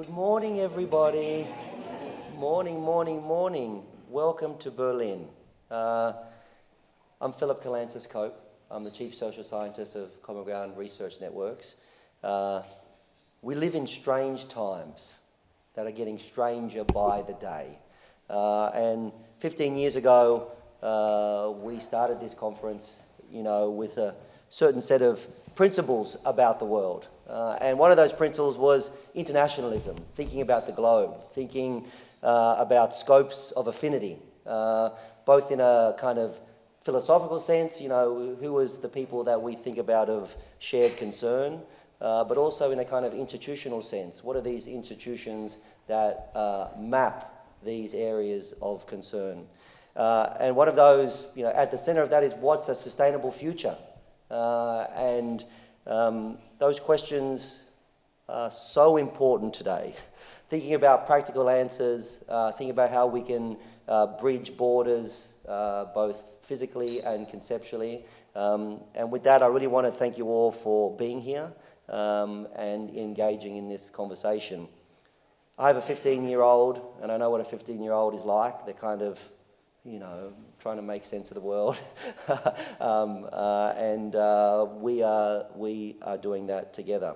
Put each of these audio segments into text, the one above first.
Good morning, everybody. Morning, morning, morning. Welcome to Berlin. I'm Phillip Kalantzis-Cope. I'm the Chief Social Scientist of Common Ground Research Networks. We live in strange times that are getting stranger by the day. And 15 years ago, we started this conference, with a certain set of principles about the world. And one of those principles was internationalism, thinking about the globe, thinking about scopes of affinity, both in a kind of philosophical sense, who was the people that we think about of shared concern, but also in a kind of institutional sense. What are these institutions that map these areas of concern? And one of those, at the center of that is what's a sustainable future? And those questions are so important today. Thinking about practical answers, thinking about how we can bridge borders, both physically and conceptually. And with that, I really want to thank you all for being here and engaging in this conversation. I have a 15-year-old, and I know what a 15-year-old is like. They're kind of, trying to make sense of the world. And we are doing that together.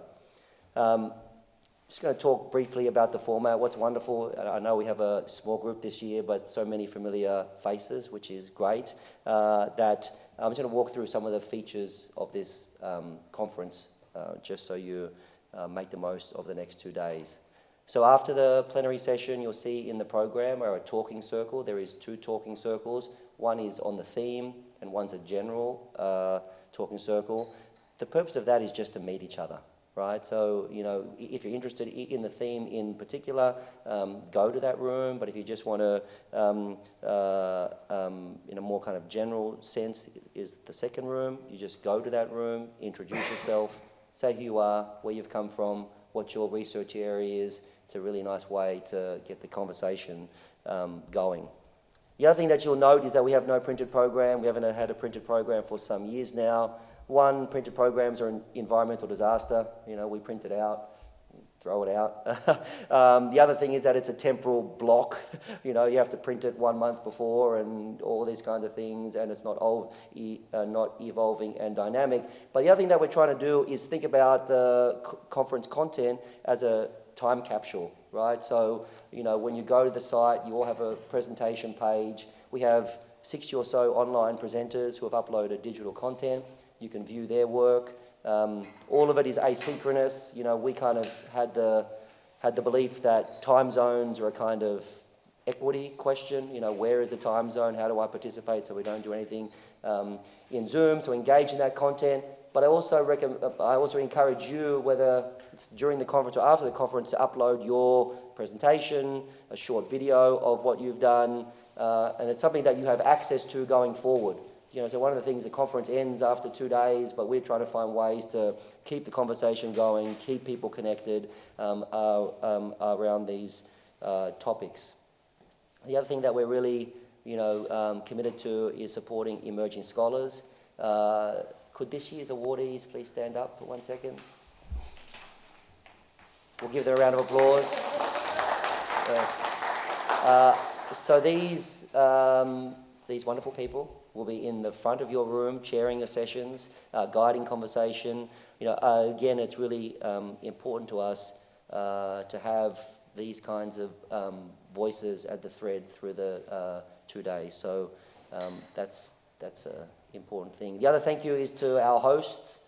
Just going to talk briefly about the format. What's wonderful, I know we have a small group this year, but so many familiar faces, which is great, that I'm just going to walk through some of the features of this conference, just so you make the most of the next 2 days. So after the plenary session, you'll see in the program a talking circle. There is 2 talking circles. One is on the theme, and one's a general talking circle. The purpose of that is just to meet each other, right? So, if you're interested in the theme in particular, go to that room. But if you just want to, in a more kind of general sense, is the second room. You just go to that room, introduce yourself, say who you are, where you've come from, what your research area is. It's a really nice way to get the conversation going. The other thing that you'll note is that we have no printed program. We haven't had a printed program for some years now. One, printed programs are an environmental disaster. We print it out, throw it out. The other thing is that it's a temporal block. You have to print it 1 month before and all these kinds of things, and it's not evolving and dynamic. But the other thing that we're trying to do is think about the conference content as a time capsule, right? So, when you go to the site, you all have a presentation page. We have 60 or so online presenters who have uploaded digital content. You can view their work. All of it is asynchronous. We kind of had the belief that time zones are a kind of equity question. Where is the time zone? How do I participate so we don't do anything in Zoom? So engage in that content. But I also encourage you, whether it's during the conference or after the conference, to upload your presentation, a short video of what you've done, and it's something that you have access to going forward. So one of the things, the conference ends after 2 days, but we're trying to find ways to keep the conversation going, keep people connected around these topics. The other thing that we're really, committed to is supporting emerging scholars. Could this year's awardees please stand up for 1 second? We'll give them a round of applause. Yes. So these wonderful people will be in the front of your room, chairing your sessions, guiding conversation. Again, it's really important to us to have these kinds of voices at the thread through the 2 days. So that's an important thing. The other thank you is to our hosts.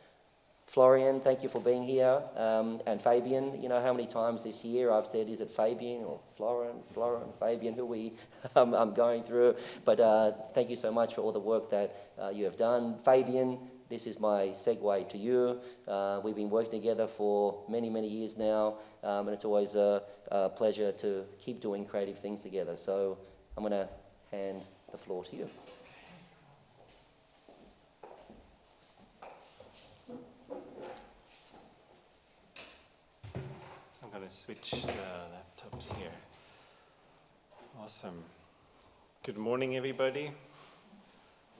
Florian, thank you for being here, and Fabian. How many times this year I've said, is it Fabian or Florian, Fabian, who I'm going through. But thank you so much for all the work that you have done. Fabian, this is my segue to you. We've been working together for many, many years now, and it's always a pleasure to keep doing creative things together. So I'm going to hand the floor to you. I'm going to switch laptops here. Awesome. Good morning, everybody.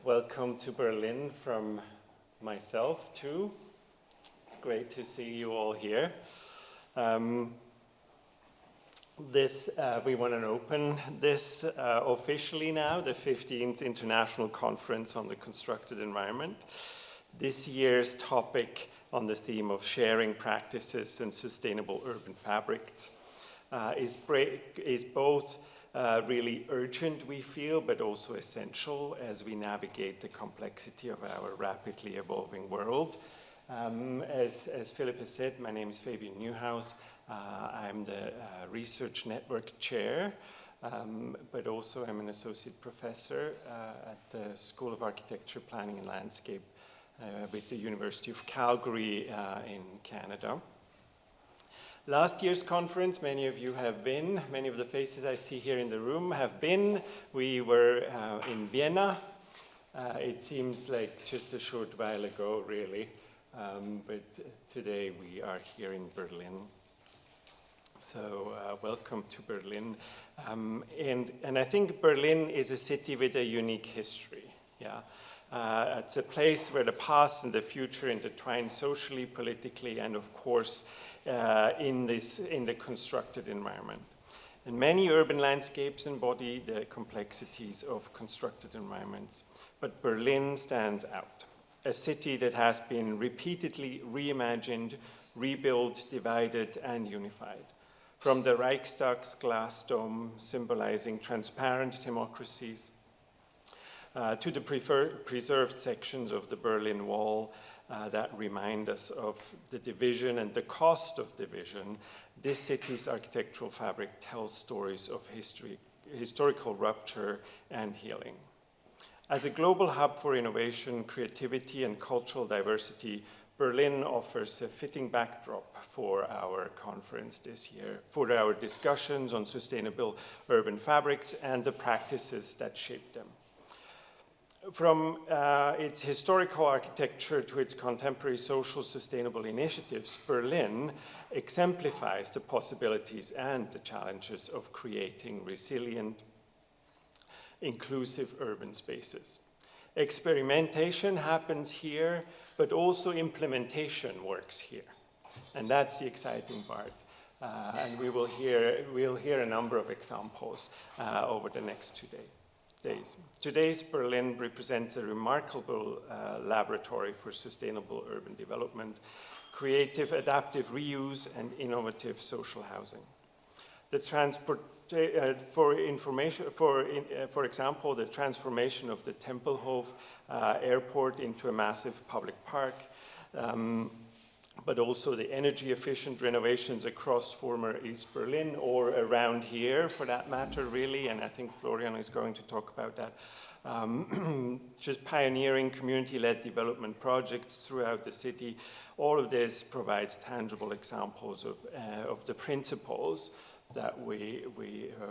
Welcome to Berlin from myself, too. It's great to see you all here. We want to open this officially now, the 15th International Conference on the Constructed Environment. This year's topic on the theme of sharing practices and sustainable urban fabrics is both really urgent, we feel, but also essential as we navigate the complexity of our rapidly evolving world. As Phillip has said, my name is Fabian Neuhaus. I'm the research network chair, but also I'm an associate professor at the School of Architecture, Planning and Landscape with the University of Calgary in Canada. Last year's conference, many of you have been, many of the faces I see here in the room have been. We were in Vienna. It seems like just a short while ago, really, but today we are here in Berlin. So welcome to Berlin. And I think Berlin is a city with a unique history. Yeah. It's a place where the past and the future intertwine socially, politically, and of course, in the constructed environment. And many urban landscapes embody the complexities of constructed environments, but Berlin stands out. A city that has been repeatedly reimagined, rebuilt, divided, and unified. From the Reichstag's glass dome symbolizing transparent democracies, to the preserved sections of the Berlin Wall that remind us of the division and the cost of division, this city's architectural fabric tells stories of historical rupture and healing. As a global hub for innovation, creativity, and cultural diversity, Berlin offers a fitting backdrop for our conference this year, for our discussions on sustainable urban fabrics and the practices that shape them. From its historical architecture to its contemporary social sustainable initiatives, Berlin exemplifies the possibilities and the challenges of creating resilient, inclusive urban spaces. Experimentation happens here, but also implementation works here. And that's the exciting part. And we'll hear a number of examples over the next 2 days. Today's Berlin represents a remarkable laboratory for sustainable urban development, creative adaptive reuse, and innovative social housing. For example, the transformation of the Tempelhof airport into a massive public park, but also the energy-efficient renovations across former East Berlin, or around here, for that matter, really, and I think Florian is going to talk about that. Just pioneering community-led development projects throughout the city. All of this provides tangible examples of the principles that we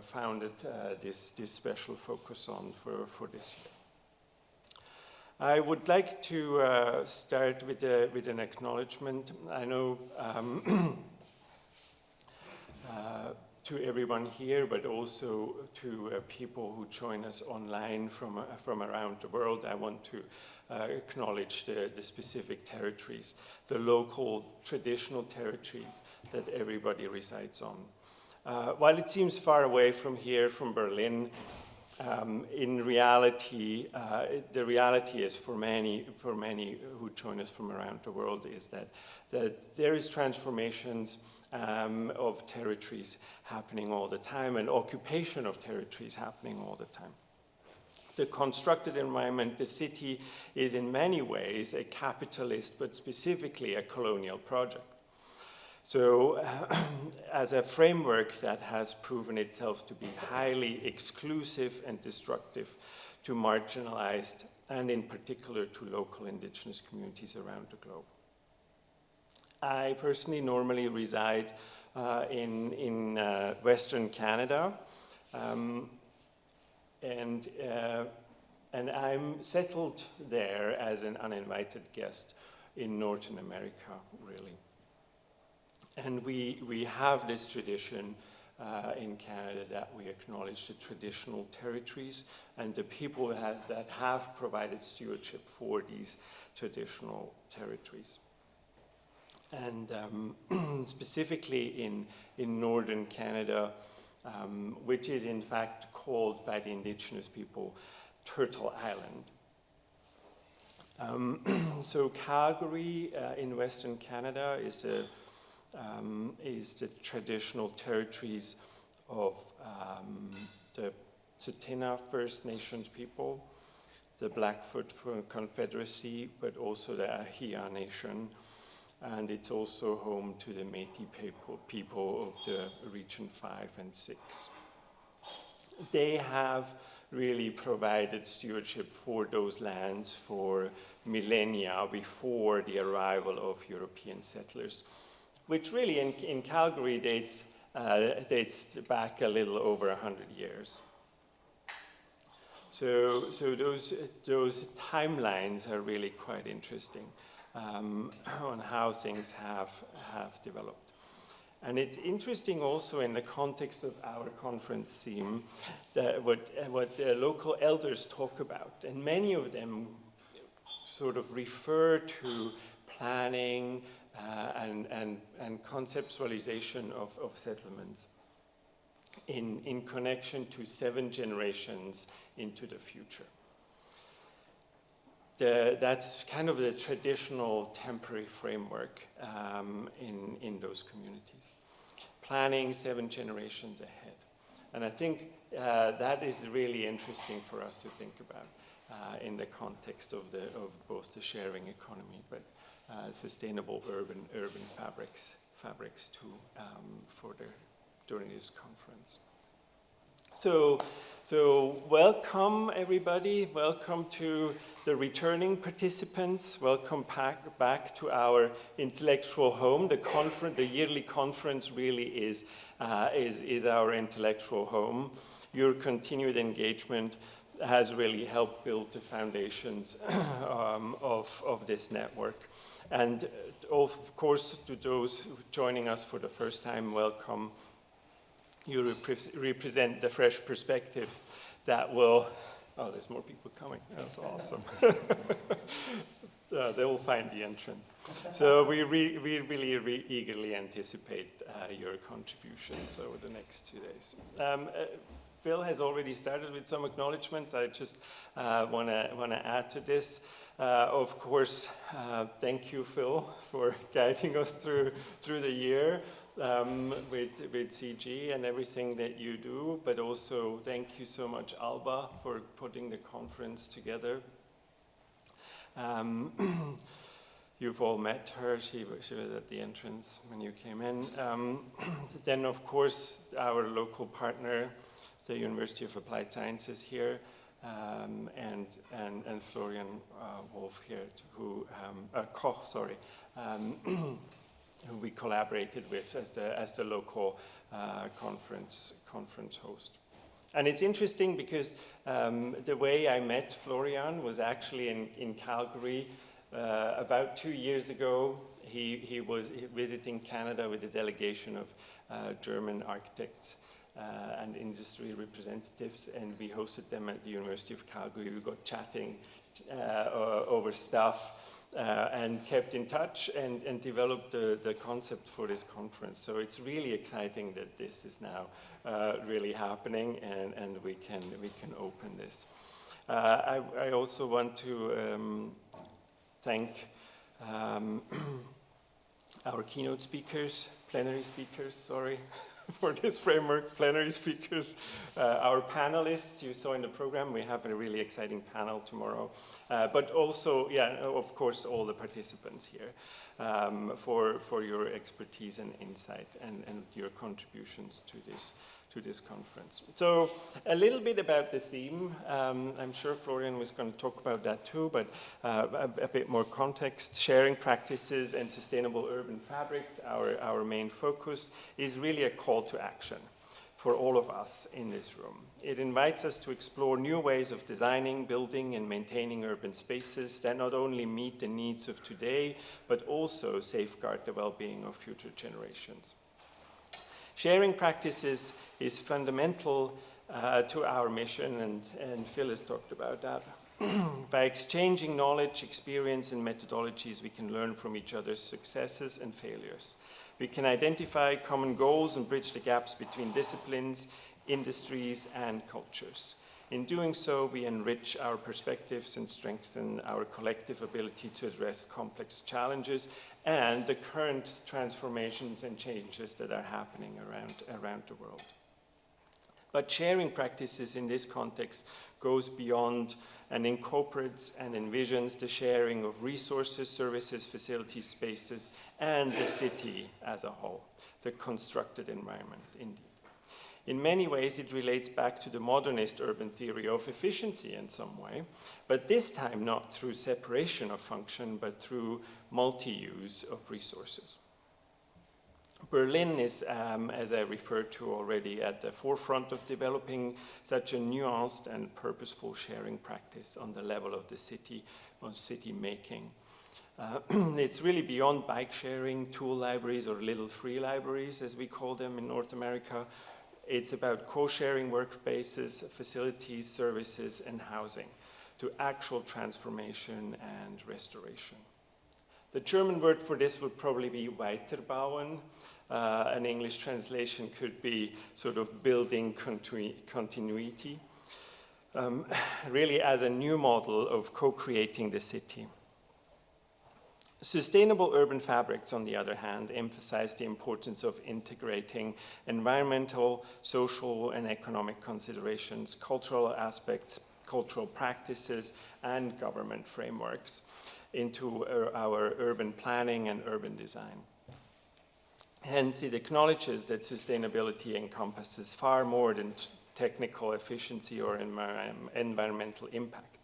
founded this special focus on for this year. I would like to start with an acknowledgement. I know to everyone here, but also to people who join us online from around the world. I want to acknowledge the specific territories, the local traditional territories that everybody resides on. While it seems far away from here, from Berlin, in reality, the reality is for many who join us from around the world is that there is transformations of territories happening all the time, and occupation of territories happening all the time. The constructed environment, the city, is in many ways a capitalist, but specifically a colonial project. So as a framework that has proven itself to be highly exclusive and destructive to marginalized, and in particular to local indigenous communities around the globe. I personally normally reside in Western Canada, and I'm settled there as an uninvited guest in Northern America, really. And we have this tradition in Canada that we acknowledge the traditional territories and the people that have provided stewardship for these traditional territories. And specifically in Northern Canada, which is in fact called by the indigenous people Turtle Island. So Calgary in Western Canada is the traditional territories of the Tsuut'ina First Nations people, the Blackfoot Confederacy, but also the Ahia Nation, and it's also home to the Métis people of the Region 5 and 6. They have really provided stewardship for those lands for millennia before the arrival of European settlers, which really in Calgary dates back a little over 100 years. So those timelines are really quite interesting on how things have developed. And it's interesting also in the context of our conference theme that what the local elders talk about, and many of them sort of refer to planning and conceptualization of settlements in connection to 7 generations into the future. That's kind of the traditional temporary framework in those communities. Planning 7 generations ahead. And I think that is really interesting for us to think about in the context of both the sharing economy, but sustainable urban fabrics too during this conference. So welcome everybody, welcome to the returning participants, welcome back to our intellectual home. The yearly conference really is our intellectual home. Your continued engagement has really helped build the foundations of this network. And of course, to those joining us for the first time, welcome. You represent the fresh perspective that will, oh, there's more people coming, that's awesome. They will find the entrance. So we really eagerly anticipate your contributions over the next 2 days. Phil has already started with some acknowledgements. I just want to add to this. Of course, thank you, Phil, for guiding us through the year. With CG and everything that you do, but also thank you so much, Alba, for putting the conference together. You've all met her. She was at the entrance when you came in. Then, of course, our local partner, the University of Applied Sciences here, and Florian Wolf here, Koch, sorry. Who we collaborated with as the local conference host. And it's interesting because the way I met Florian was actually in Calgary about 2 years ago. He was visiting Canada with a delegation of German architects and industry representatives, and we hosted them at the University of Calgary. We got chatting over stuff. And kept in touch and developed the concept for this conference. So it's really exciting that this is now really happening and we can open this. I also want to thank our keynote speakers, plenary speakers, sorry, for this framework, plenary speakers, our panelists you saw in the program. We have a really exciting panel tomorrow, but also, yeah, of course, all the participants here for your expertise and insight and your contributions to this conference. So a little bit about the theme. I'm sure Florian was going to talk about that too, but a bit more context. Sharing practices and sustainable urban fabric, our main focus, is really a call to action for all of us in this room. It invites us to explore new ways of designing, building, and maintaining urban spaces that not only meet the needs of today, but also safeguard the well-being of future generations. Sharing practices is fundamental to our mission, and Phil has talked about that. By exchanging knowledge, experience, and methodologies, we can learn from each other's successes and failures. We can identify common goals and bridge the gaps between disciplines, industries, and cultures. In doing so, we enrich our perspectives and strengthen our collective ability to address complex challenges and the current transformations and changes that are happening around the world. But sharing practices in this context goes beyond and incorporates and envisions the sharing of resources, services, facilities, spaces, and the city as a whole, the constructed environment, indeed. In many ways, it relates back to the modernist urban theory of efficiency in some way, but this time not through separation of function, but through multi-use of resources. Berlin is, as I referred to already, at the forefront of developing such a nuanced and purposeful sharing practice on the level of the city, on city making. It's really beyond bike sharing, tool libraries, or little free libraries, as we call them in North America. It's about co-sharing workspaces, facilities, services, and housing to actual transformation and restoration. The German word for this would probably be Weiterbauen. An English translation could be sort of building continuity, really as a new model of co-creating the city. Sustainable urban fabrics, on the other hand, emphasize the importance of integrating environmental, social, and economic considerations, cultural aspects, cultural practices, and government frameworks into our urban planning and urban design. Hence, it acknowledges that sustainability encompasses far more than technical efficiency or environmental impact.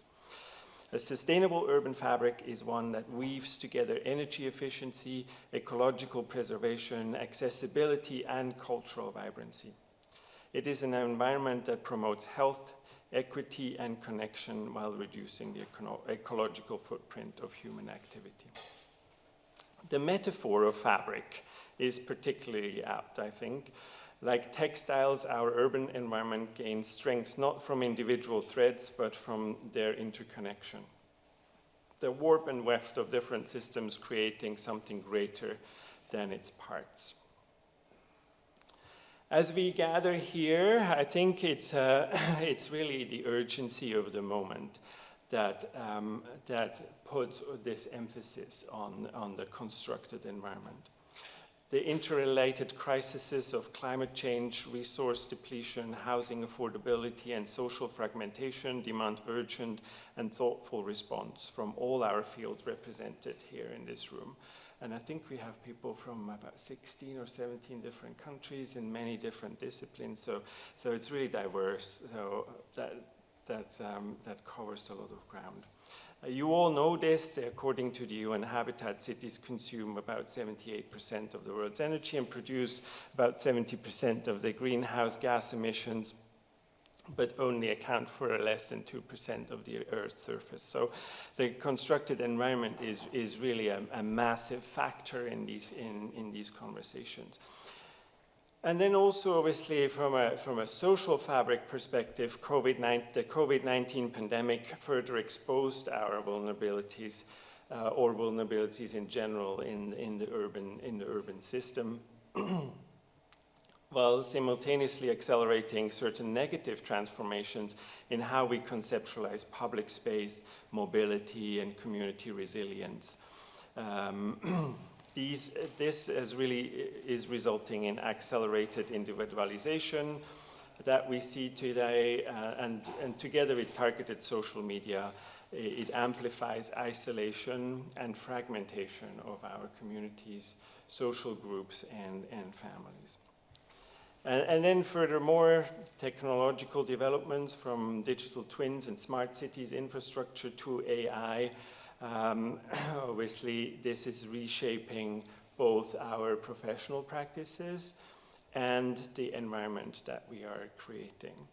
A sustainable urban fabric is one that weaves together energy efficiency, ecological preservation, accessibility, and cultural vibrancy. It is an environment that promotes health, equity, and connection while reducing the ecological footprint of human activity. The metaphor of fabric is particularly apt, I think. Like textiles, our urban environment gains strength not from individual threads, but from their interconnection. The warp and weft of different systems creating something greater than its parts. As we gather here, I think it's really the urgency of the moment that puts this emphasis on the constructed environment. The interrelated crises of climate change, resource depletion, housing affordability, and social fragmentation demand urgent and thoughtful response from all our fields represented here in this room. And I think we have people from about 16 or 17 different countries in many different disciplines, so it's really diverse, so that covers a lot of ground. You all know this. According to the UN Habitat, cities consume about 78% of the world's energy and produce about 70% of the greenhouse gas emissions, but only account for less than 2% of the Earth's surface. So the constructed environment is really a massive factor in these conversations. And then also, obviously, from a social fabric perspective, the COVID-19 pandemic further exposed our vulnerabilities, or vulnerabilities in general in the urban system, while simultaneously accelerating certain negative transformations in how we conceptualize public space, mobility, and community resilience. This is resulting in accelerated individualization that we see today, and together with targeted social media, it amplifies isolation and fragmentation of our communities, social groups, and families. And then furthermore, technological developments from digital twins and smart cities infrastructure to AI. Obviously, this is reshaping both our professional practices and the environment that we are creating.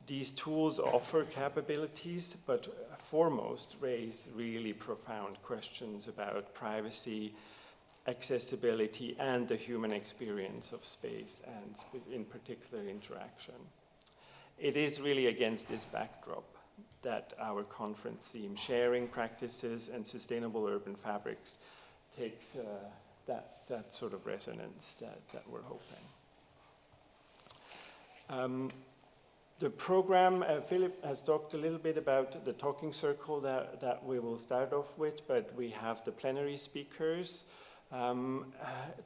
These tools offer capabilities, but foremost raise really profound questions about privacy, accessibility, and the human experience of space, and in particular interaction. It is really against this backdrop that our conference theme, Sharing Practices and Sustainable Urban Fabrics, takes that sort of resonance that we're hoping. The program, Phillip has talked a little bit about the talking circle that we will start off with, but we have the plenary speakers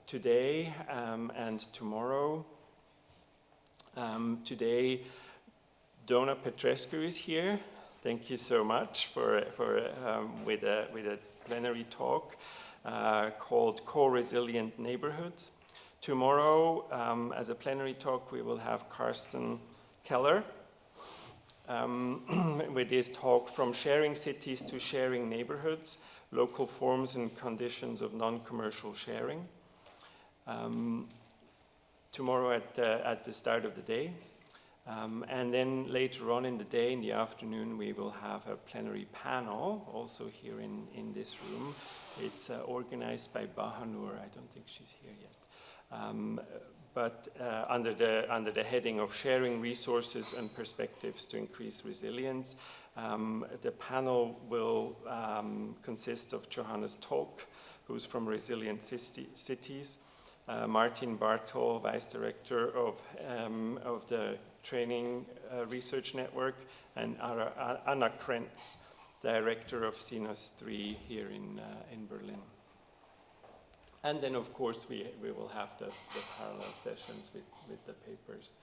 today and tomorrow. Today, Donna Petrescu is here. Thank you so much with a plenary talk called Co-Resilient Neighborhoods. Tomorrow, as a plenary talk, we will have Karsten Keller with his talk From Sharing Cities to Sharing Neighborhoods, Local Forms and Conditions of Non-Commercial Sharing. Tomorrow at the start of the day. And then later on in the day, in the afternoon, we will have a plenary panel, also here in this room. It's organized by Bahanur. I don't think she's here yet. But under the heading of Sharing Resources and Perspectives to Increase Resilience, the panel will consist of Johannes Koch, who's from Resilient Cities, Martin Bartol, Vice Director of the Training Research Network, and Anna Krentz, Director of Sinus 3 here in Berlin. And then, of course, we will have the parallel sessions with the papers.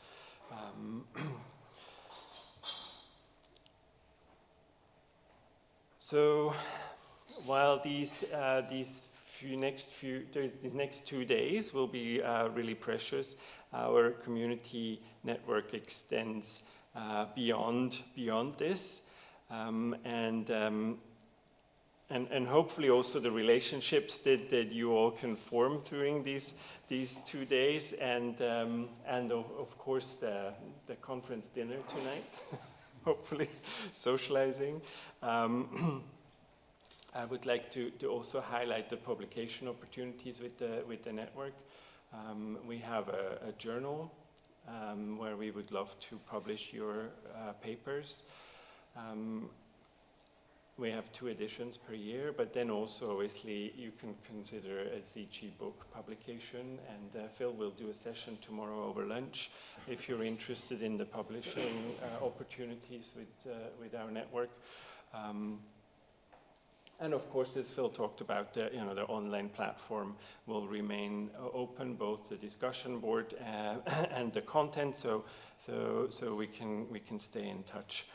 So, while these next 2 days will be really precious, our community network extends beyond this, and hopefully also the relationships that you all can form during these 2 days, and of course the conference dinner tonight, hopefully socializing. I would like to also highlight the publication opportunities with the network. We have a journal where we would love to publish your papers. We have 2 editions per year, but then also obviously you can consider a ZG book publication, and Phil will do a session tomorrow over lunch if you're interested in the publishing opportunities with our network. And of course, as Phil talked about, the online platform will remain open, both the discussion board and the content, so we can stay in touch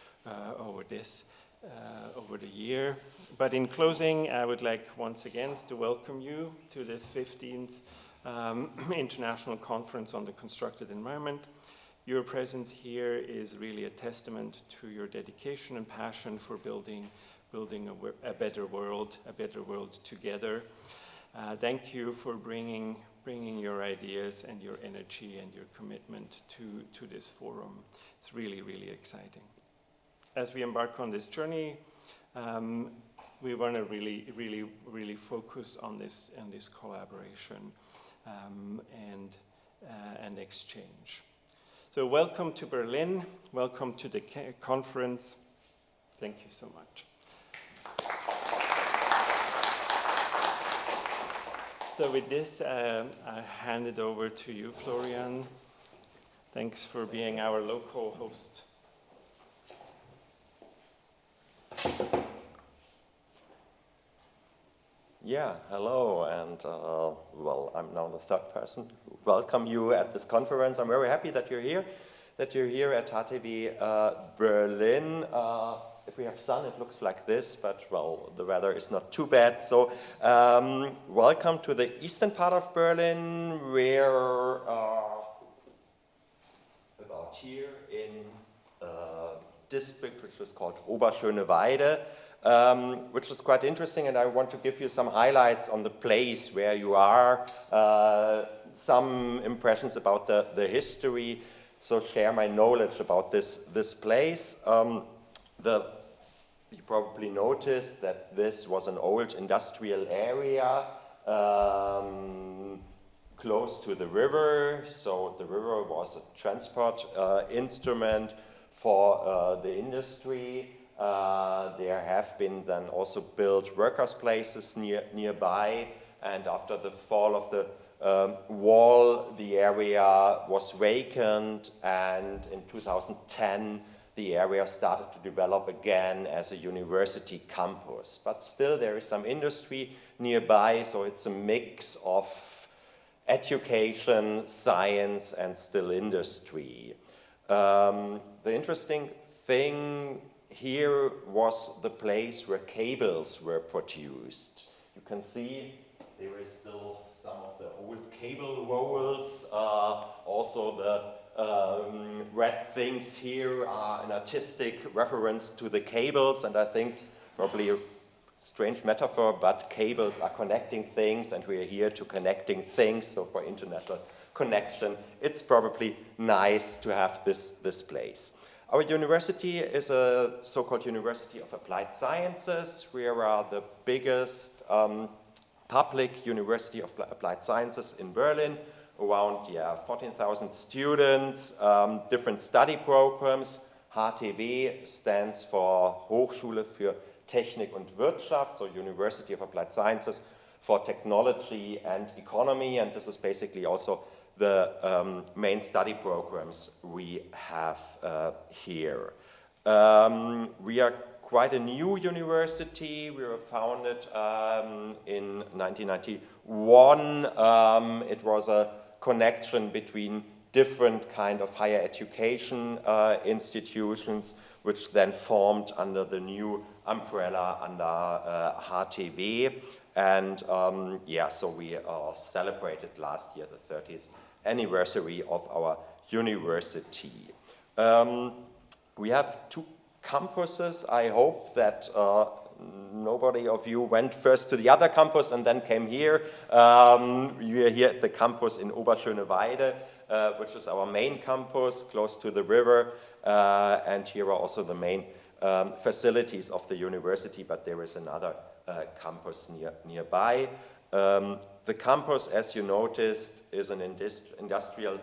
over this. Over the year. But in closing, I would like once again to welcome you to this 15th International Conference on the Constructed Environment. Your presence here is really a testament to your dedication and passion for building a better world together. Thank you for bringing your ideas and your energy and your commitment to this forum. It's really, really exciting. As we embark on this journey, we want to really focus on this collaboration and exchange. So welcome to Berlin, welcome to the conference. Thank you so much. So with this, I hand it over to you, Florian. Thanks for being our local host. Yeah, hello, and well, I'm now the third person who welcome you at this conference. I'm very happy that you're here at HTW Berlin. If we have sun, it looks like this, but well, the weather is not too bad. So welcome to the eastern part of Berlin, where about here in a district which was called Oberschöneweide, which is quite interesting, and I want to give you some highlights on the place where you are, some impressions about the history, so share my knowledge about this place. You probably noticed that this was an old industrial area close to the river, so the river was a transport instrument for the industry. There have been then also built workers' places nearby, and after the fall of the wall, the area was vacant, and in 2010, the area started to develop again as a university campus. But still, there is some industry nearby, so it's a mix of education, science, and still industry. The interesting thing here was the place where cables were produced. You can see there is still some of the old cable rolls. Also the red things here are an artistic reference to the cables, and I think probably a strange metaphor, but cables are connecting things, and we are here to connecting things, so for international connection, it's probably nice to have this place. Our university is a so-called University of Applied Sciences. We are the biggest public university of applied sciences in Berlin, around 14,000 students, different study programs. HTW stands for Hochschule für Technik und Wirtschaft, so University of Applied Sciences for Technology and Economy, and this is basically also the main study programs we have here. We are quite a new university. We were founded in 1991. It was a connection between different kind of higher education institutions, which then formed under the new umbrella under HTW. And so we celebrated last year the 30th anniversary of our university. We have two campuses. I hope that nobody of you went first to the other campus and then came here. We are here at the campus in Oberschöneweide, which is our main campus, close to the river, and here are also the main facilities of the university, but there is another campus nearby. The campus, as you noticed, is an industrial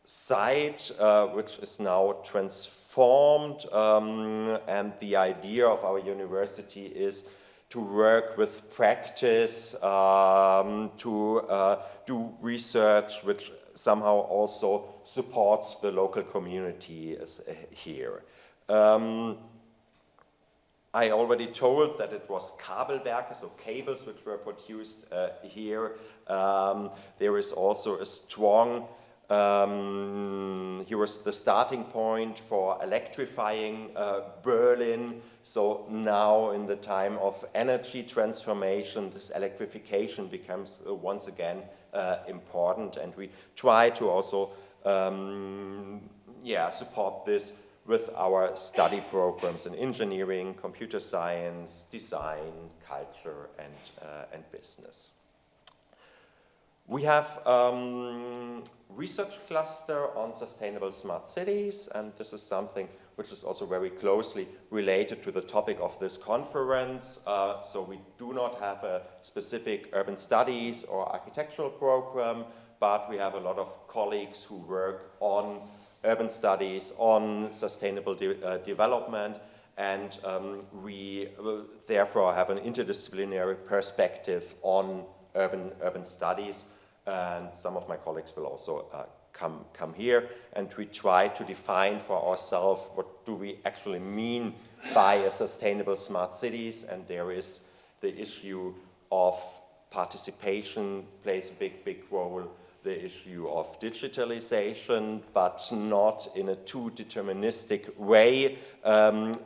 site which is now transformed, and the idea of our university is to work with practice, to do research which somehow also supports the local community here. I already told that it was Kabelwerke, so cables which were produced here. There is also a strong, here was the starting point for electrifying Berlin. So now in the time of energy transformation, this electrification becomes once again important, and we try to also support this with our study programs in engineering, computer science, design, culture, and business. We have research cluster on sustainable smart cities, and this is something which is also very closely related to the topic of this conference. So we do not have a specific urban studies or architectural program, but we have a lot of colleagues who work on urban studies, on sustainable development, and we therefore have an interdisciplinary perspective on urban studies, and some of my colleagues will also come here, and we try to define for ourselves what do we actually mean by a sustainable smart cities, and there is the issue of participation plays a big role, the issue of digitalization, but not in a too deterministic way.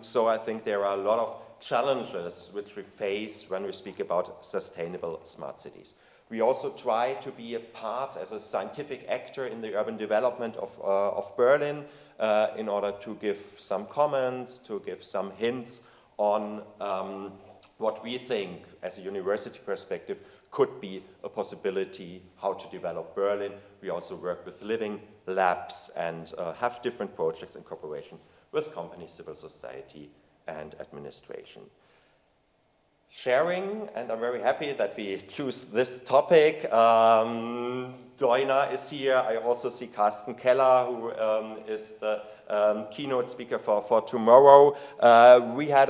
So I think there are a lot of challenges which we face when we speak about sustainable smart cities. We also try to be a part as a scientific actor in the urban development of Berlin in order to give some comments, to give some hints on what we think as a university perspective could be a possibility how to develop Berlin. We also work with living labs and have different projects in cooperation with companies, civil society, and administration. Sharing, and I'm very happy that we choose this topic. Doina is here. I also see Carsten Keller, who is the keynote speaker for tomorrow. We had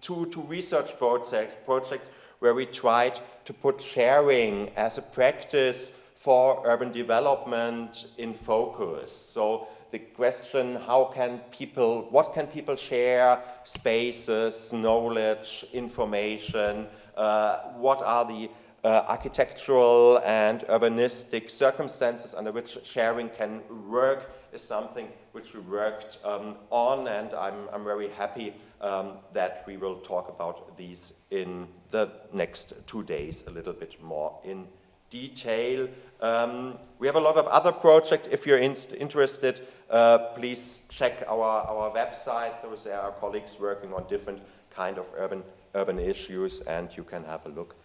two research projects where we tried to put sharing as a practice for urban development in focus. So the question, what can people share, spaces, knowledge, information, what are the architectural and urbanistic circumstances under which sharing can work, is something which we worked on, and I'm very happy that we will talk about these in the next 2 days a little bit more in detail. We have a lot of other projects. If you're interested, please check our website. There are colleagues working on different kind of urban issues, and you can have a look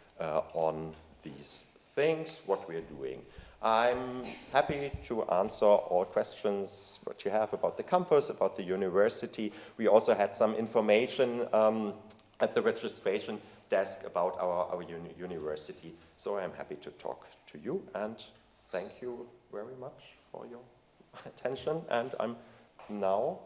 on these things, what we're doing. I'm happy to answer all questions what you have about the campus, about the university. We also had some information at the registration desk about our university. So I'm happy to talk to you, and thank you very much for your attention. And I'm now